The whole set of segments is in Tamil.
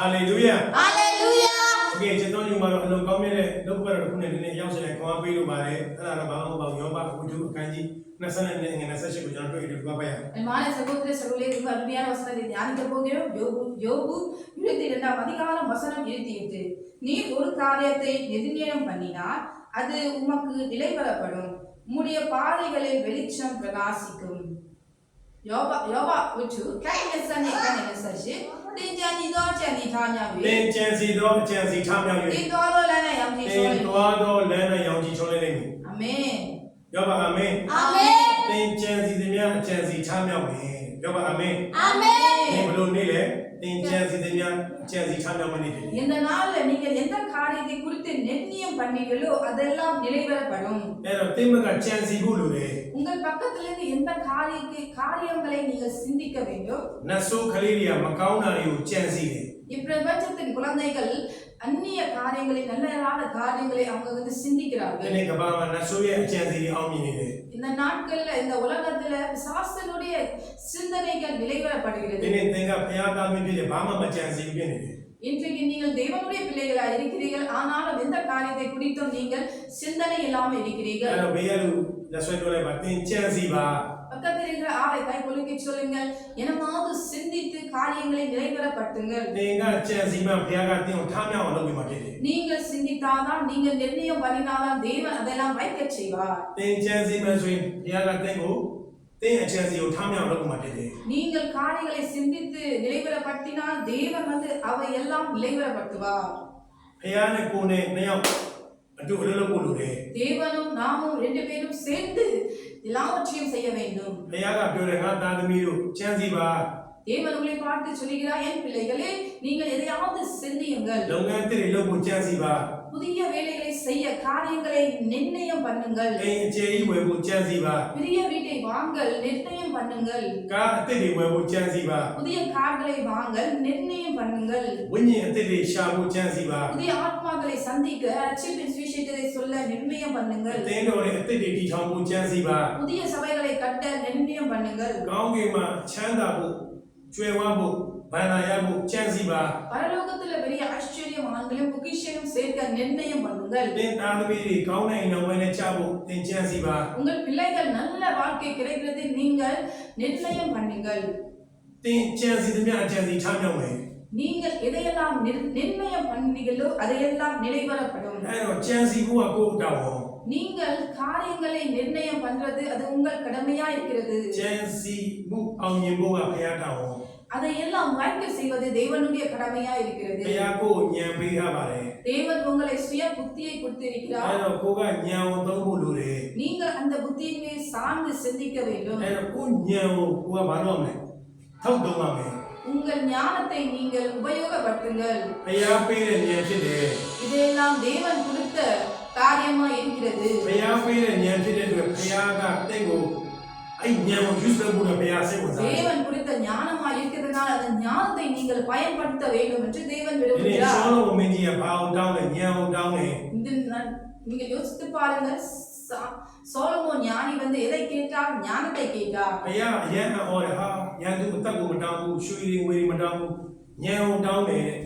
Hallelujah. Hallelujah. Okay, just don't you matter. Look, come here. Look where the phone is. You say, "Come on, pay you bare." Ana ba ba yo ba ku ju kanji. Nasana ne nasa shi ku janto itu ba ba ya. Mana sagodre sagole அருமையான வசனத்தை தியானிக்க போகிறோம். யோபு 22ஆம் அதிகாரம் வசனம் 28. நீ ஒரு காரியத்தை நிர்ணயம் பண்ணினால் அது உமக்கு நிலைவரப்படும். உம்முடைய பாதைகளில் வெளிச்சம் பிரகாசிக்கும். யோபா உச்சு கையசனே கனசஷி தெஞ்சானி தோச்சனி தாஞாவி. தெஞ்சானி தோச்சனி தாஞாவி. தெந்தோரோ லன யாம்ஜி சோலே. தெந்தோரோ லன யாம்ஜி சோலே லே. ஆமென். யோபா ஆமென். ஆமென். தெஞ்சானி திமியா தெஞ்சானி தாஞாவி. யோபா ஆமென். ஆமென். நீ பலோ நீலே தெஞ்சானி திமியா தெஞ்சானி தாஞாவி நீ. இந்த நாள்ல நீங்க எந்த காரியத்தை குறித்து நிர்ணயம் பண்ணீங்களோ அதெல்லாம் நிறைவேறப்படும். ஏரோ திம்மக தெஞ்சானி புலுரே. உங்கள் பக்கத்துல இருந்து எந்த காரியங்களை நீங்கள் சிந்திக்க வேண்டும். நசோ கலீலியா மகாவுனாரியோ தெஞ்சானி. இப்பிரபஞ்சத்தின் குழந்தைகள் அந்நிய காரியங்களை நல்ல காரியங்களை அவங்க வந்து சிந்திக்கிறார்கள். எனக்கு பாவா நசோயே தெஞ்சானி ஆமினிலே. இந்த நாட்கள்ல இந்த உலகத்துல சாஸ்திரனுடைய சிந்தனைகள் நிறைவேறப்படுகிறது. இனி தேங்க பயாதாமிலே பாமா தெஞ்சானி பினே. இன்றைக்கு நீங்கள் தேவனுடைய பிள்ளைகளாக இருக்கிறீர்கள். ஆனாலும் எந்த காரியத்தை குறித்தும் நீங்கள் சிந்தனை இல்லாமல் இருக்கிறீர்கள். பக்கத்தில் இருக்கிற ஆளை கை கொலுக்கி சொல்லுங்கள், என்னமாவது சிந்தித்து காரியங்களை நிறைவேறப்பட்டுங்கள். நீங்கள் சிந்தித்தாதான், நீங்கள் நிர்ணயம் பண்ணினாதான் தேவன் அதெல்லாம் வைக்க செய்வார். நீங்கள் காரியங்களை சிந்தித்து நிறைவேறப்பட்டினால் தேவன் வந்து அவை எல்லாம் நிறைவேறப்படுத்துவார். தேவனும் நாமும் ரெண்டு பேரும் சேர்ந்து எல்லாவற்றையும் செய்ய வேண்டும். தேவன் உங்களை பார்த்து சொல்லுகிறார், என் பிள்ளைகளே நீங்கள் எதையாவது சிந்தியுங்கள். புதிய வேலைகளை செய்ய காரியங்களை நிர்ணயம் பண்ணுங்கள். புதிய வீட்டை வாங்கல் நிர்ணயம் பண்ணுங்கள். புதிய கார்களை வாங்கல் நிர்ணயம் பண்ணுங்கள். புதிய ஆத்மாக்களை சந்திக்க ரட்சிப்பின் சுவிசேஷத்தை சொல்ல நிர்ணயம் பண்ணுங்கள். புதிய சபைகளை கட்ட நிர்ணயம் பண்ணுங்கள். பரலோகத்துல பெரிய ஆச்சரியமானங்களும் பொக்கிஷங்களும் சேர்க்க நிர்ணயம் பண்ணுங்கள். உங்கள் பிள்ளைகள் நல்ல வாழ்க்கை கிடைக்கிறது நீங்கள் நிர்ணயம் பண்ணுங்கள். நீங்கள் எதையெல்லாம் நிர்ணயம் பண்ணீங்களோ அதையெல்லாம் நிறைவேறப்படும். நீங்கள் காரியங்களை நிர்ணயம் பண்றது அது உங்கள் கடமையா இருக்கிறது. அதையெல்லாம் வாய்க்க செய்வது தேவனுடைய கடமையா இருக்கிறது. தேவன் உங்களை சுய புத்தியை கொடுத்திருக்கிறார். நீங்கள் அந்த புத்தியிலே சார்ந்து சிந்திக்க வேண்டும். உங்கள் ஞானத்தை நீங்கள் உபயோகப்படுத்துங்கள். இதெல்லாம் தேவன் கொடுத்த காரியமா இருக்கிறது. தேவன் கொடுத்த ஞானமா இருக்கிறதுனால அந்த ஞானத்தை நீங்கள் பயன்படுத்த வேண்டும் என்று தேவன் விரும்புகிறார். நீங்க யோசித்து பாருங்க, சோலமோன் ஞானி வந்து எதை கேட்டார்? ஞானத்தை கேட்டார்.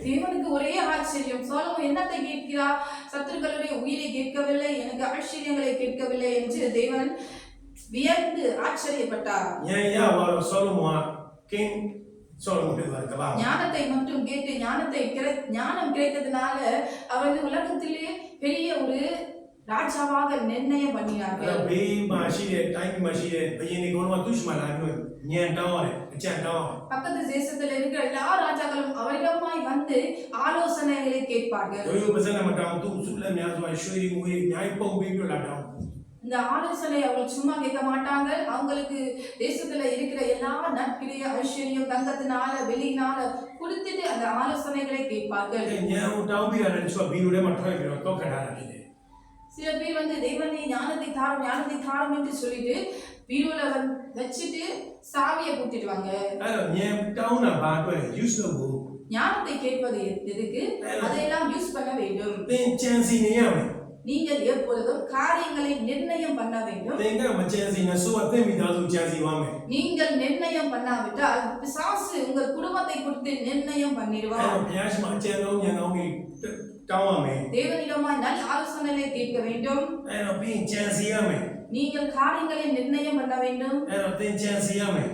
தேவனுக்கு ஒரே ஆச்சரியம். சோலமோன் என்னத்தை கேட்கிறார்? சத்துருக்களுடைய உயிரை கேட்கவில்லை, எனக்கு ஆச்சரியங்களை கேட்கவில்லை என்று தேவன் வியந்து ஆச்சரியப்பட்டார். ஞானத்தை மட்டும் கேட்டு ஞானம் கிடைத்ததுனால அவர் உலகத்திலே பெரிய ஒரு ராஜாவாக நிர்ணயம் பண்ணினார்கள். பக்கத்து தேசத்தில் இருக்கிற எல்லா ராஜாக்களும் அவரிடமாய் வந்து ஆலோசனைகளை கேட்பார்கள். இந்த ஆலோசனை அவர்கள் சும்மா கேட்க மாட்டாங்க. அவங்களுக்கு தேசத்துல இருக்கிற எல்லா நற்கிரிய ஐஸ்வர்யம் தங்கத்தினால வெளியினால கொடுத்துட்டு அந்த ஆலோசனைகளை கேட்பார்கள். சில பேர் வந்து தேவனே ஞானத்தை தாரும் என்று சொல்லிட்டு பீரோல வச்சுட்டு சாவியை பூட்டிடுவாங்க. ஞானத்தை கேட்பது எதுக்கு? அதையெல்லாம் யூஸ் பண்ண வேண்டும். நீங்கள் எப்பொழுதும் காரியங்களை நிர்ணயம் பண்ண வேண்டும். They got my chance in a so I think without chance woman. நீங்கள் நிர்ணயம் பண்ணாவிட்டால் பிசாசு உங்கள் குடும்பத்தை குறித்து நிர்ணயம் பண்ணிடுவார். Yes, my channel, you know me. Down me. தேவனிடமாய் நல்ல ஆலோசனைகளை கேட்க வேண்டும். And I'm being chance me. நீங்கள் காரியங்களை நிர்ணயம் பண்ண வேண்டும். And I'm being chance me.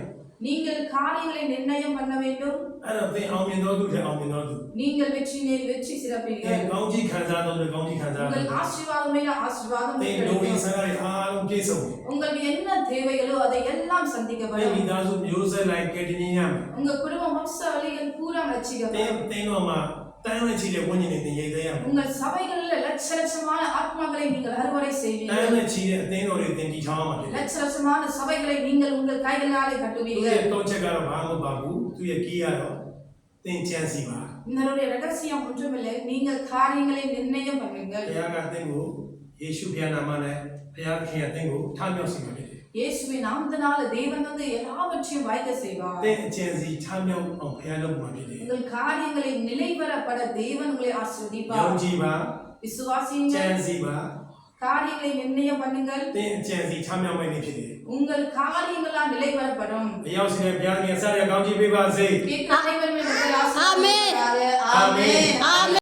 நீங்கள் காரியங்களை நிர்ணயம் பண்ண வேண்டும். And I'm being on me not do. நீங்கள் வெற்றி மேல் வெற்றி சிறப்பீர்கள். Gauji Kanza, Gauji Kanza. உங்கள் ஆசீர்வாதம் மேல ஆசீர்வாதம் They know inside all cases. உங்களுக்கு என்ன தேவைகளோ அதை எல்லாம் சந்திக்கப்படும். They does use like getting in. உங்க குடும்ப வம்ச வழிகள் பூரா ரட்சிக்கப்படும். They know ma. உங்கள் சபைகளில் லட்சலட்சமான ஆத்மாக்களை நீங்கள் அறுவடை செய்வீர்கள். லட்சலட்சமான சபைகளை நீங்கள் உங்கள் கைகளாலே கட்டுவீர்கள். இதனுடைய ரகசியம் ஒன்றுமில்லை, நீங்கள் காரியங்களை நிர்ணயம் பண்ணுங்கள். இயேசுவின் நாமத்தினால தேவன் வந்து எல்லாவற்றையும் வாய்க்க செய்வார். உங்கள் காரியங்களை நிலைவரப்பட தேவன் உங்களை ஆசீர்வதிப்பார். விசுவாசியுங்கள், காரியங்களை நிர்ணயம் பண்ணுங்கள். உங்கள் காரியங்களால் நிலைவரப்படும். ஆமென். ஆமென்.